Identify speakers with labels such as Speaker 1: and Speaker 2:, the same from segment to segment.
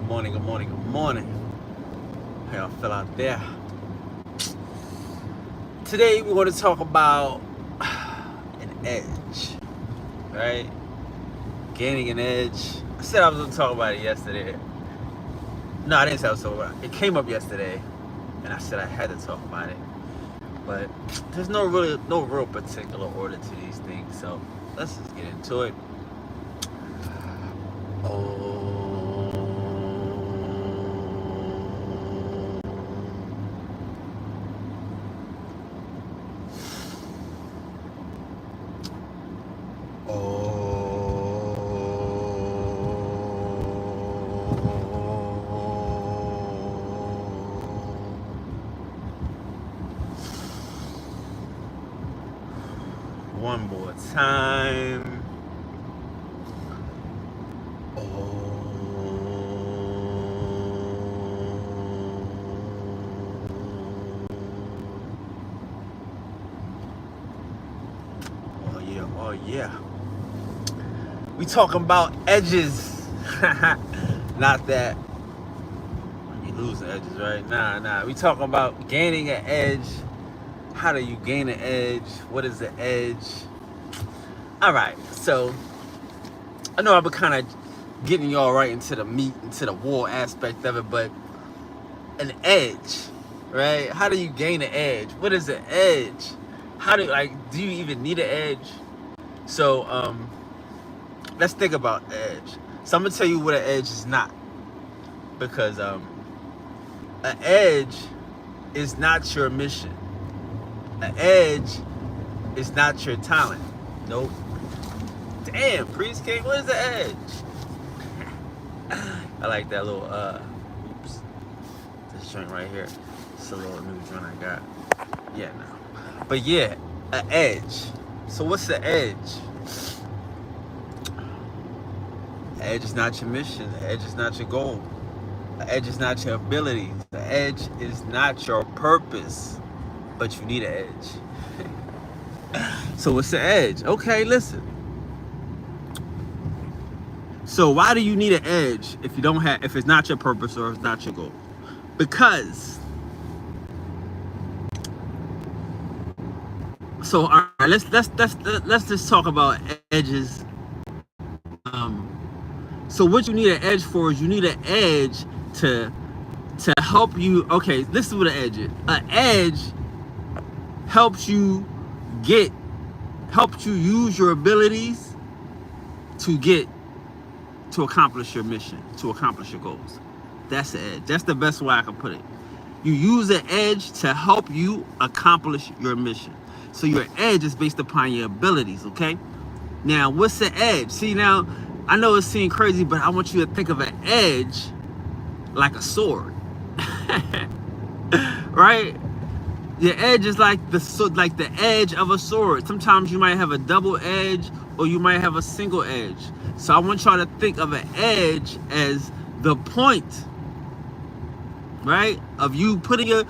Speaker 1: Good morning, good morning, good morning. How y'all feel out there? Today we're going to talk about an edge, right? Gaining an edge. I said I was going to talk about it yesterday. No, I didn't say I was talking about it. It came up yesterday, and I said I had to talk about it. But there's no real particular order to these things, so let's just get into it. One more time. Oh yeah. We talking about edges. Not that you losing edges, right? Nah. We talking about gaining an edge. How do you gain an edge? What is the edge? All right, so I know I've been kind of getting y'all right into the meat, into the war aspect of it, but an edge, right? How do you gain an edge? What is an edge? Do you even need an edge? So let's think about edge. So I'm gonna tell you what an edge is not, because an edge is not your mission. An edge is not your talent. Nope. Damn, Priest King, what is the edge? I like that little this joint right here. It's a little new joint I got. Yeah, no. But yeah, an edge. So what's the edge? The edge is not your mission. The edge is not your goal. The edge is not your abilities. The edge is not your purpose. But you need an edge. So what's the edge? Okay, listen. So why do you need an edge if it's not your purpose or it's not your goal? Because so all right, let's just talk about edges. So what you need an edge for is you need an edge to help you. Okay, this is what an edge is. An edge helps you use your abilities to accomplish your mission, to accomplish your goals. That's the edge. That's the best way I can put it. You use an edge to help you accomplish your mission. So your edge is based upon your abilities, okay? Now, what's the edge? See, now, I know it seems crazy, but I want you to think of an edge like a sword. Right? Your edge is like the edge of a sword. Sometimes you might have a double edge or you might have a single edge. So I want y'all to think of an edge as the point, right? Of you putting your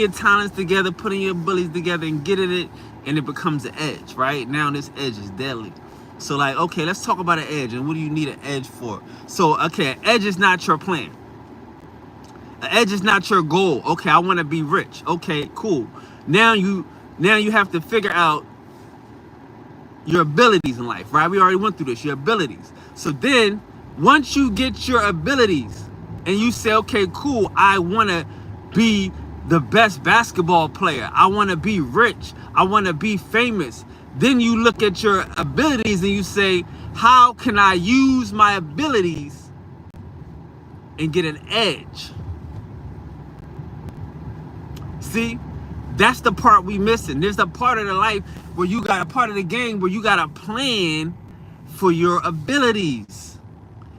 Speaker 1: talents together, putting your abilities together and getting it, and it becomes an edge, right? Now this edge is deadly. So like, okay, let's talk about an edge and what do you need an edge for? So, okay, an edge is not your plan. An edge is not your goal. Okay, I want to be rich. Okay, cool. Now you have to figure out your abilities in life, right? We already went through this, your abilities. So then, once you get your abilities and you say, okay, cool, I want to be the best basketball player. I want to be rich. I want to be famous. Then you look at your abilities and you say, how can I use my abilities and get an edge? See, that's the part we missing. There's a part of the life where you got a part of the game where you got to plan for your abilities.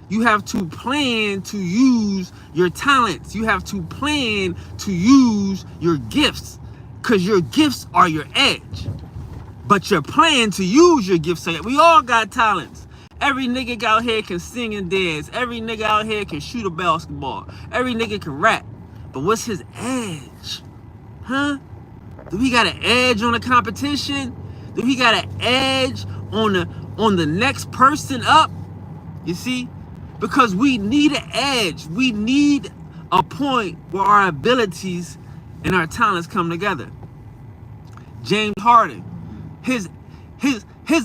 Speaker 1: You have to plan to use your talents. You have to plan to use your gifts, because your gifts are your edge. But your plan to use your gifts, we all got talents. Every nigga out here can sing and dance. Every nigga out here can shoot a basketball. Every nigga can rap. But what's his edge? Huh? Do we got an edge on the competition? Do we got an edge on the next person up? You see? Because we need an edge. We need a point where our abilities and our talents come together. James Harden, his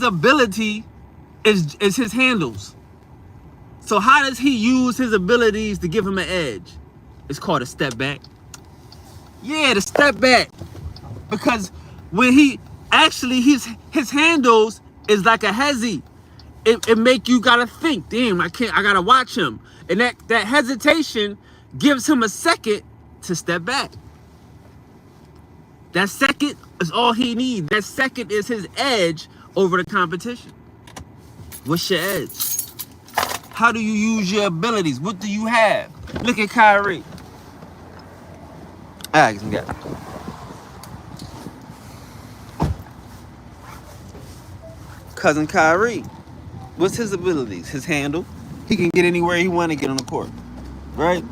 Speaker 1: ability is his handles. So how does he use his abilities to give him an edge? It's called a step back. Yeah, the step back. Because when he actually his handles is like a hezzy. It make you gotta think, damn, I gotta watch him. And that hesitation gives him a second to step back. That second is all he needs. That second is his edge over the competition. What's your edge? How do you use your abilities? What do you have? Look at Kyrie. I can get cousin Kyrie. What's his abilities? His handle. He can get anywhere he want to get on the court, right?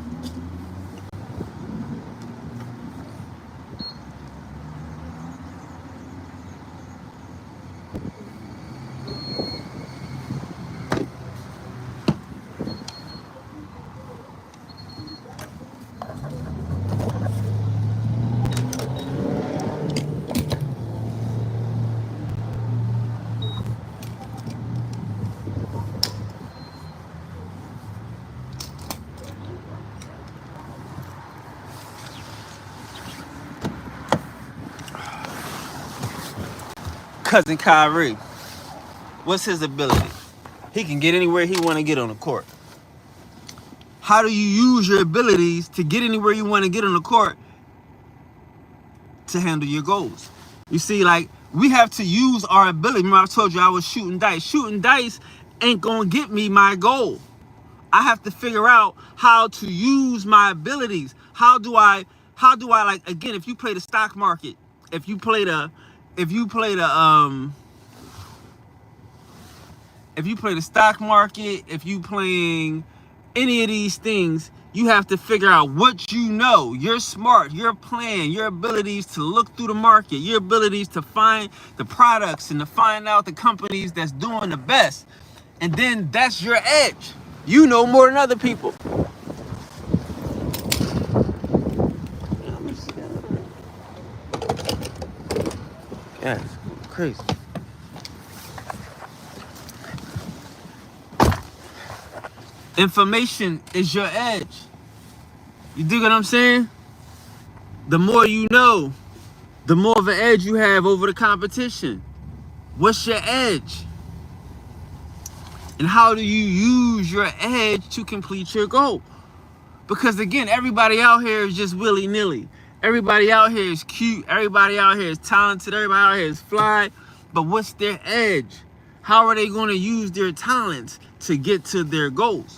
Speaker 1: Cousin Kyrie. What's his ability? He can get anywhere he want to get on the court. How do you use your abilities to get anywhere you want to get on the court to handle your goals? You see, like, we have to use our ability. Remember I told you I was shooting dice. Shooting dice ain't gonna get me my goal. I have to figure out how to use my abilities. How do I like, again, if you play the stock market, if you play the stock market, if you playing any of these things, you have to figure out what you know. You're smart, your plan, your abilities to look through the market, your abilities to find the products and to find out the companies that's doing the best. And then that's your edge. You know more than other people. Yeah, it's crazy. Information is your edge. You dig what I'm saying? The more you know, the more of an edge you have over the competition. What's your edge? And how do you use your edge to complete your goal? Because again, everybody out here is just willy-nilly. Everybody out here is cute. Everybody out here is talented. Everybody out here is fly. But what's their edge? How are they going to use their talents to get to their goals?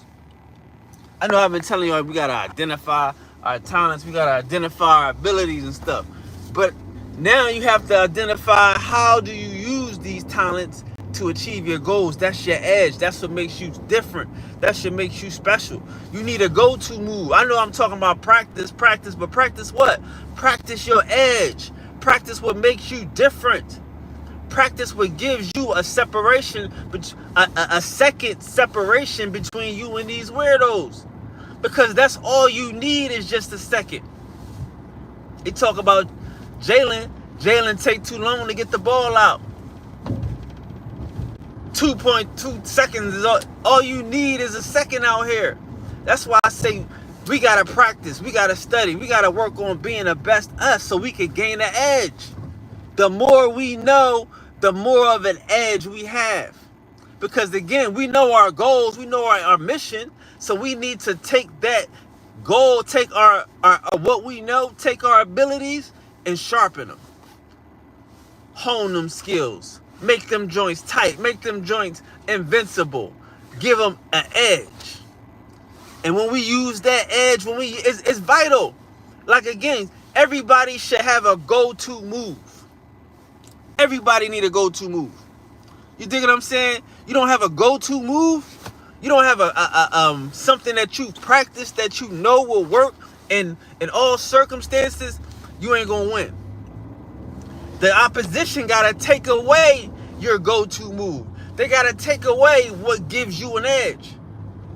Speaker 1: I know I've been telling you, we got to identify our talents. We got to identify our abilities and stuff. But now you have to identify, how do you use these talents to achieve your goals? That's your edge. That's what makes you different. That's what makes you special. You need a go-to move. I know I'm talking about practice, but practice what? Practice your edge. Practice what makes you different. Practice what gives you a separation, a second separation between you and these weirdos. Because that's all you need, is just a second. They talk about Jalen. Jalen take too long to get the ball out. 2.2 seconds is all you need, is a second out here. That's why I say we gotta practice, we gotta study, we gotta work on being the best us so we can gain an edge. The more we know, the more of an edge we have. Because again, we know our goals, we know our mission, so we need to take that goal, take our what we know, take our abilities and sharpen them. Hone them skills. Make them joints tight. Make them joints invincible. Give them an edge. And when we use that edge, it's vital. Like again, everybody should have a go-to move. Everybody need a go-to move. You dig what I'm saying? You don't have a go-to move. You don't have a something that you practice that you know will work in all circumstances. You ain't gonna win. The opposition gotta take away your go-to move. They gotta take away what gives you an edge.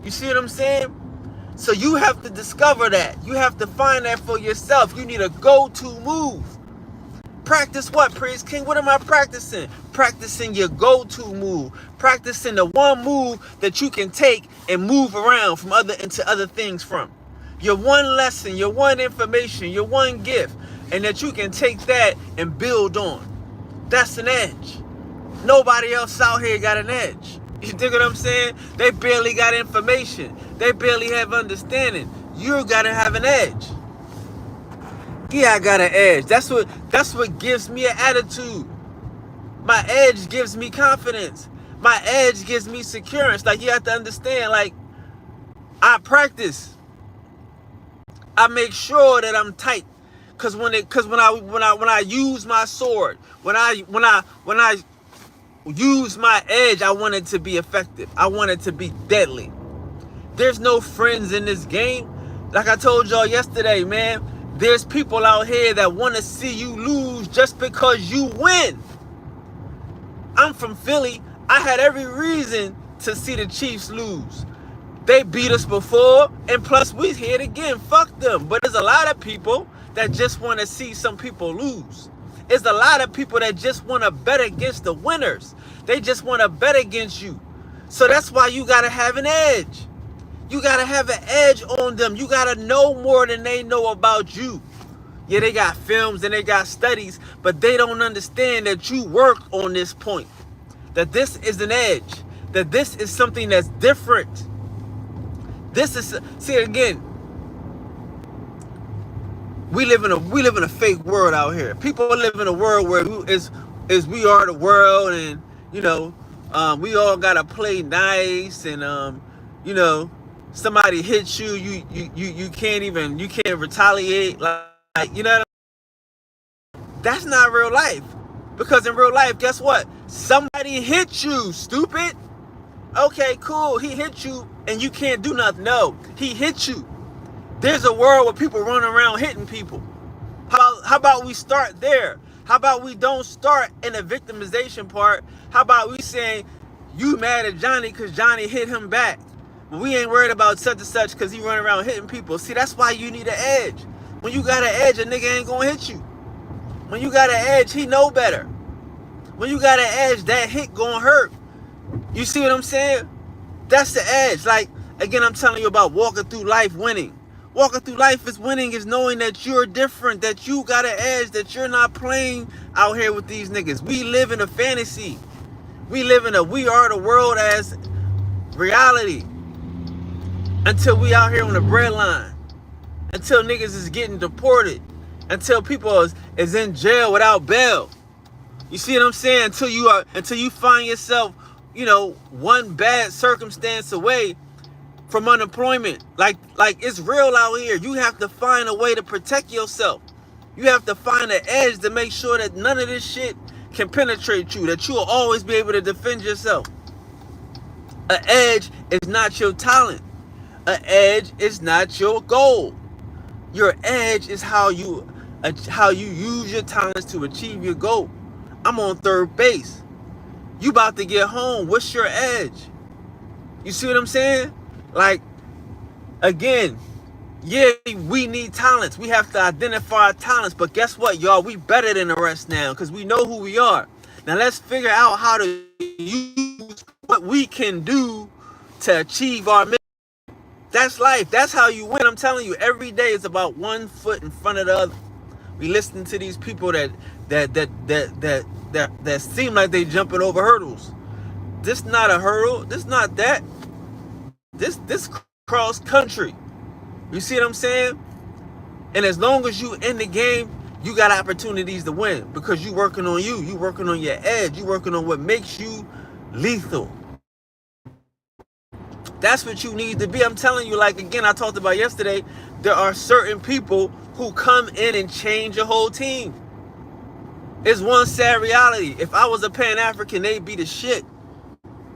Speaker 1: You see what I'm saying? So you have to discover that. You have to find that for yourself. You need a go-to move. Practice what, Praise King? What am I practicing? Practicing your go-to move. Practicing the one move that you can take and move around from into other things from. Your one lesson, your one information, your one gift, and that you can take that and build on. That's an edge. Nobody else out here got an edge. You dig what I'm saying? They barely got information. They barely have understanding. You gotta have an edge. Yeah, I got an edge. That's what gives me an attitude. My edge gives me confidence. My edge gives me security. Like, you have to understand, like, I practice. I make sure that I'm tight. Cause when I use my sword, when I use my edge, I want it to be effective. I want it to be deadly. There's no friends in this game. Like I told y'all yesterday, man, there's people out here that want to see you lose just because you win. I'm from Philly. I had every reason to see the Chiefs lose. They beat us before, and plus we hit again. Fuck them. But there's a lot of people that just want to see some people lose. There's a lot of people that just want to bet against the winners. They just want to bet against you. So that's why you got to have an edge. You got to have an edge on them. You got to know more than they know about you. Yeah, they got films and they got studies, but they don't understand that you worked on this point. That this is an edge. That this is something that's different. This is, see again, we live in a fake world out here. People live in a world where we are the world, and you know, we all gotta play nice, and you know, somebody hits you, you can't retaliate, like you know. That's not real life, because in real life, guess what? Somebody hit you, stupid. Okay, cool. He hit you, and you can't do nothing. No, he hit you. There's a world where people run around hitting people. How about we start there? How about we don't start in the victimization part? How about we saying, you mad at Johnny because Johnny hit him back? But we ain't worried about such and such because he run around hitting people. See, that's why you need an edge. When you got an edge, a nigga ain't gonna hit you. When you got an edge, he know better. When you got an edge, that hit gonna hurt. You see what I'm saying? That's the edge. Like, again, I'm telling you about walking through life winning. Walking through life is winning, is knowing that you're different, that you got an edge, that you're not playing out here with these niggas. We live in a fantasy. We are the world as reality. Until we out here on the breadline. Until niggas is getting deported. Until people is in jail without bail. You see what I'm saying? Until you find yourself, you know, one bad circumstance away from unemployment. Like it's real out here. You have to find a way to protect yourself. You have to find an edge to make sure that none of this shit can penetrate you, that you'll always be able to defend yourself. An edge is not your talent. An edge is not your goal. Your edge is how you use your talents to achieve your goal. I'm on third base. You about to get home. What's your edge? You see what I'm saying? Like, again, yeah, we need talents. We have to identify our talents. But guess what, y'all? We better than the rest now because we know who we are. Now let's figure out how to use what we can do to achieve our mission. That's life. That's how you win. I'm telling you, every day is about one foot in front of the other. We listen to these people that seem like they jumping over hurdles. This not a hurdle. This not that. This cross country. You see what I'm saying? And as long as you in the game, you got opportunities to win because you working on you. You working on your edge. You working on what makes you lethal. That's what you need to be. I'm telling you, like, again, I talked about yesterday, there are certain people who come in and change your whole team. It's one sad reality. If I was a Pan-African, they'd be the shit.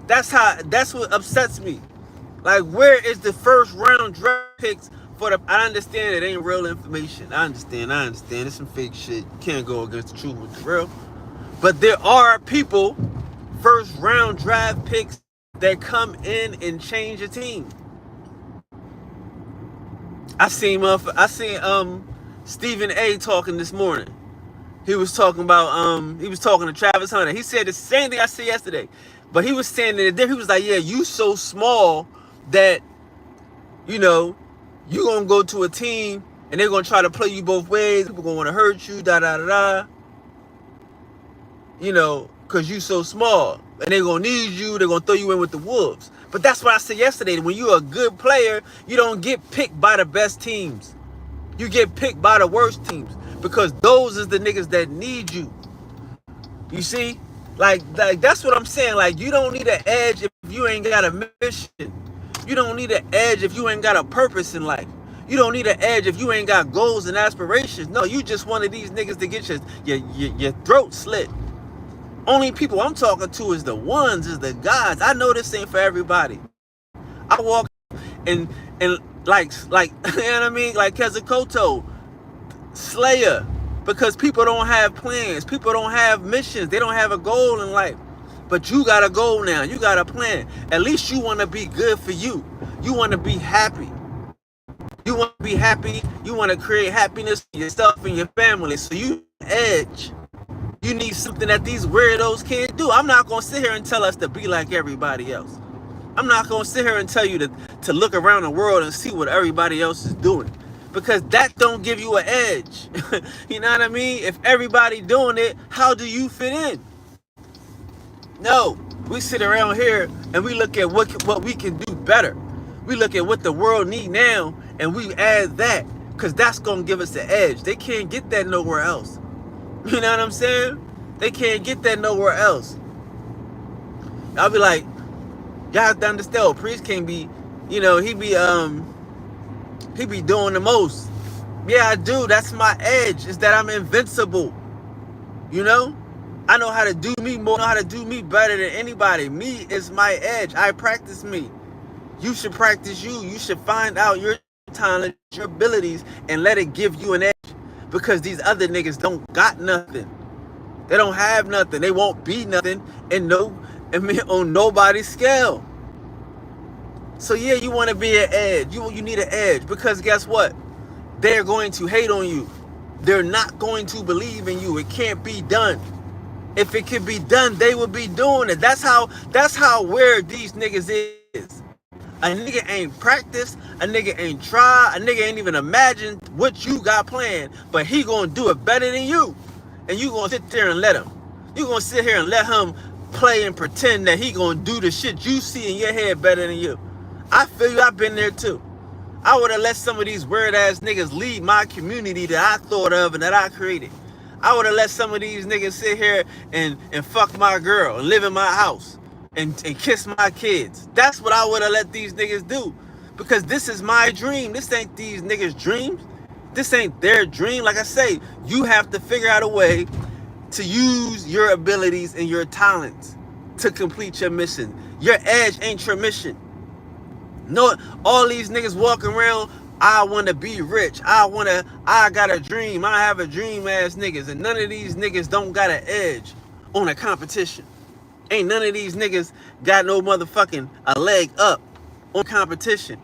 Speaker 1: That's what upsets me. Like, where is the first round draft picks for the... I understand it ain't real information. I understand. It's some fake shit. You can't go against the truth with the real. But there are people, first round draft picks, that come in and change your team. I seen Stephen A talking this morning. He was talking about he was talking to Travis Hunter. He said the same thing I said yesterday. But he was saying that he was like, yeah, you so small that, you know, you gonna go to a team and they're gonna try to play you both ways. People gonna wanna hurt you, da da da da. You know, cause you so small. And they're gonna need you, they're gonna throw you in with the wolves. But that's what I said yesterday. When you're a good player, you don't get picked by the best teams. You get picked by the worst teams. Because those is the niggas that need you. You see? Like that's what I'm saying. Like, you don't need an edge if you ain't got a mission. You don't need an edge if you ain't got a purpose in life. You don't need an edge if you ain't got goals and aspirations. No, you just one of these niggas to get your throat slit. Only people I'm talking to is the ones, is the guys. I know this ain't for everybody. I walk and like you know what I mean? Like Kezakoto, Slayer, because people don't have plans. People don't have missions. They don't have a goal in life. But you got a goal now. You got a plan. At least you want to be good for you. You want to be happy. You want to be happy. You want to create happiness for yourself and your family. So you edge. You need something that these weirdos can't do. I'm not going to sit here and tell us to be like everybody else. I'm not going to sit here and tell you to look around the world and see what everybody else is doing. Because that don't give you an edge. You know what I mean? If everybody doing it, how do you fit in? No. We sit around here and we look at what we can do better. We look at what the world need now and we add that. Because that's going to give us the edge. They can't get that nowhere else. You know what I'm saying? They can't get that nowhere else. I'll be like, y'all have to understand, Priest can't be, you know, he be doing the most. Yeah, I do. That's my edge, is that I'm invincible. You know? I know how to do me more, I know how to do me better than anybody. Me is my edge. I practice me. You should practice you. You should find out your talent, your abilities, and let it give you an edge. Because these other niggas don't got nothing. They don't have nothing. They won't be nothing on nobody's scale. So yeah, you want to be an edge. You need an edge. Because guess what? They're going to hate on you. They're not going to believe in you. It can't be done. If it could be done, they would be doing it. That's how weird these niggas is. A nigga ain't practiced, a nigga ain't tried, a nigga ain't even imagined what you got planned, but he gonna do it better than you. And you gonna sit there and let him. You gonna sit here and let him play and pretend that he gonna do the shit you see in your head better than you. I feel you, I've been there too. I would have let some of these weird ass niggas lead my community that I thought of and that I created. I would have let some of these niggas sit here and fuck my girl and live in my house. And kiss my kids. That's what I would have let these niggas do. Because this is my dream. This ain't these niggas' dreams. This ain't their dream. Like I say, you have to figure out a way to use your abilities and your talents to complete your mission. Your edge ain't your mission. No, all these niggas walking around, I want to be rich. I got a dream. I have a dream ass niggas. And none of these niggas don't got an edge on a competition. Ain't none of these niggas got no motherfucking a leg up on competition.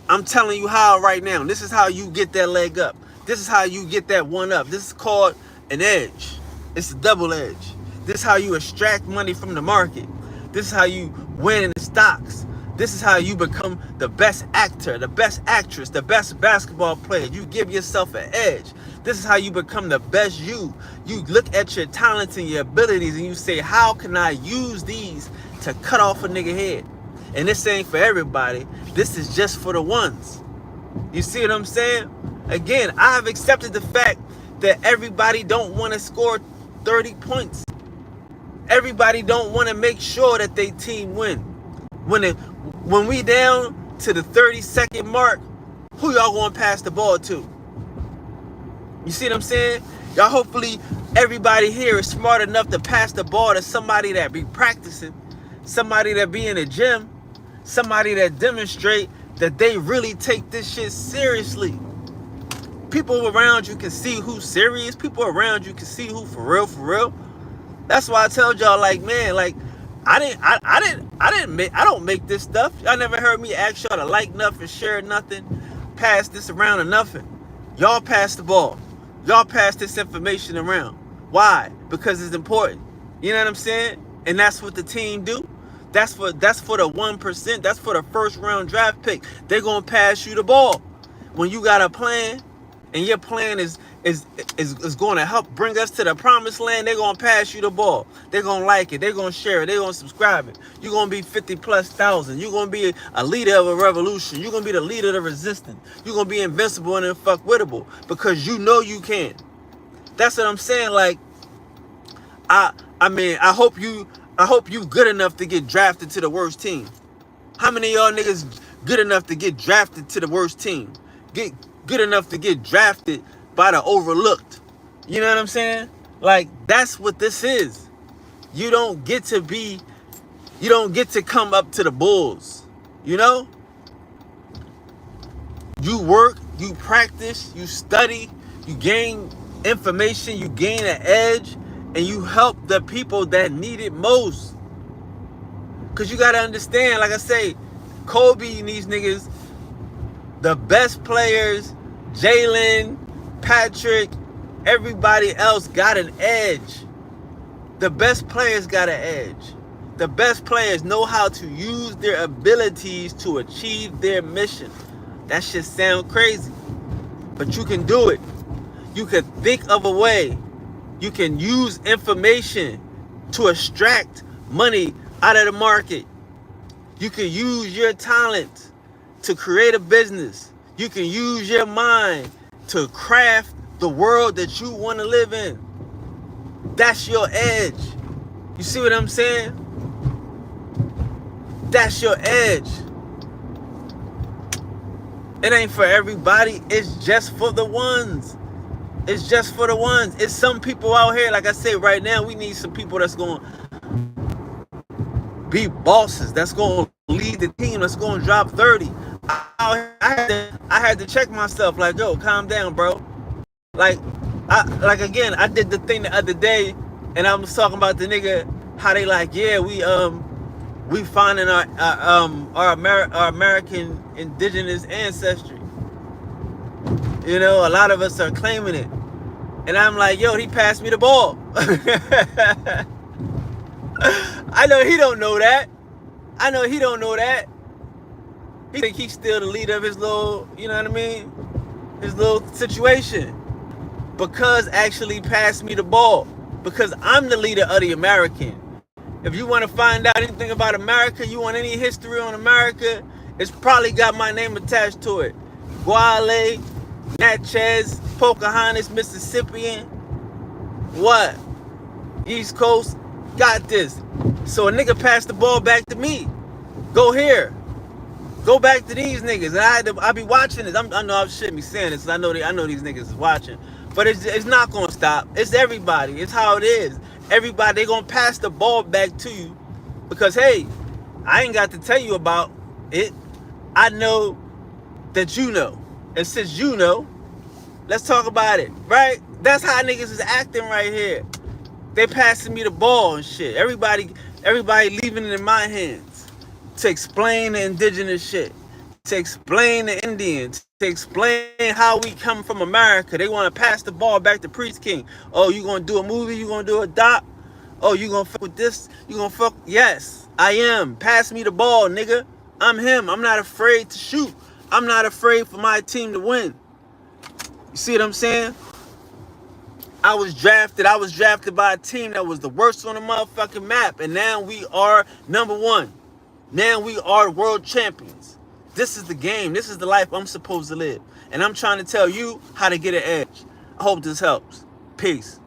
Speaker 1: I'm telling you how right now. This is how you get that leg up. This is how you get that one up. This is called an edge. It's a double edge. This is how you extract money from the market. This is how you win in the stocks. This is how you become the best actor, the best actress, the best basketball player. You give yourself an edge. This is how you become the best you. You look at your talents and your abilities and you say, how can I use these to cut off a nigga head? And this ain't for everybody. This is just for the ones. You see what I'm saying? Again, I've accepted the fact that everybody don't want to score 30 points. Everybody don't want to make sure that they team win. When we down to the 30-second mark, who y'all going to pass the ball to? You see what I'm saying? Y'all, hopefully everybody here is smart enough to pass the ball to somebody that be practicing, somebody that be in the gym, somebody that demonstrate that they really take this shit seriously. People around you can see who's serious. People around you can see who for real. That's why I told y'all, like, man, like, I don't make this stuff. Y'all never heard me ask y'all to like nothing, share nothing. pass this around or nothing. Y'all pass the ball. Y'all pass this information around. Why? Because it's important. You know what I'm saying? And that's what the team do. That's for the 1%. That's for the first round draft pick. They're gonna pass you the ball. When you got a plan, and your plan is going to help bring us to the promised land, they're gonna pass you the ball. They're gonna like it. They're gonna share it. They're gonna subscribe it. You're gonna be 50,000+. You're gonna be a leader of a revolution. You're gonna be the leader of the resistance. You're gonna be invincible and unfuckwittable because you know you can. That's what I'm saying. Like, I mean, I hope you good enough to get drafted to the worst team. How many of y'all niggas good enough to get drafted to the worst team? Get good enough to get drafted by the overlooked. You know what I'm saying? Like, that's what this is. You don't get to come up to the Bulls. You know? You work, you practice, you study, you gain information, you gain an edge, and you help the people that need it most. Because you got to understand, like I say, Kobe and these niggas, the best players, Jalen, Patrick, everybody else got an edge. The best players got an edge. The best players know how to use their abilities to achieve their mission. That shit sound crazy, but you can do it. You can think of a way. You can use information to extract money out of the market. You can use your talent to create a business. You can use your mind to craft the world that you want to live in. That's your edge. You see what I'm saying? That's your edge. It ain't for everybody. It's just for the ones. It's just for the ones. It's some people out here, like I say, right now, we need some people that's going to be bosses, that's going to lead the team, that's going to drop 30. I had to check myself, like, yo, calm down, bro. Like again, I did the thing the other day, and I was talking about the nigga, how they like, yeah, we finding our American indigenous ancestry. You know, a lot of us are claiming it. And I'm like, yo, he passed me the ball. I know he don't know that. I know he don't know that. He think he's still the leader of his little, you know what I mean? His little situation. Because actually passed me the ball. Because I'm the leader of the American. If you want to find out anything about America, you want any history on America, it's probably got my name attached to it. Guale, Natchez, Pocahontas, Mississippian. What? East Coast, got this. So a nigga passed the ball back to me. Go here. Go back to these niggas. And I be watching this. I know I shouldn't be saying this. I know these niggas is watching. But it's not gonna stop. It's everybody. It's how it is. Everybody, they gonna pass the ball back to you. Because hey, I ain't got to tell you about it. I know that you know. And since you know, let's talk about it, right? That's how niggas is acting right here. They passing me the ball and shit. Everybody leaving it in my hands to explain the indigenous shit, to explain the Indians, to explain how we come from America. They want to pass the ball back to Priest King. Oh, you gonna do a movie? You gonna do a doc? Oh, you gonna fuck with this? You gonna fuck? Yes, I am. Pass me the ball, nigga. I'm him. I'm not afraid to shoot. I'm not afraid for my team to win. You see what I'm saying? I was drafted by a team that was the worst on the motherfucking map. And now we are number one. Now we are world champions. This is the game. This is the life I'm supposed to live. And I'm trying to tell you how to get an edge. I hope this helps. Peace.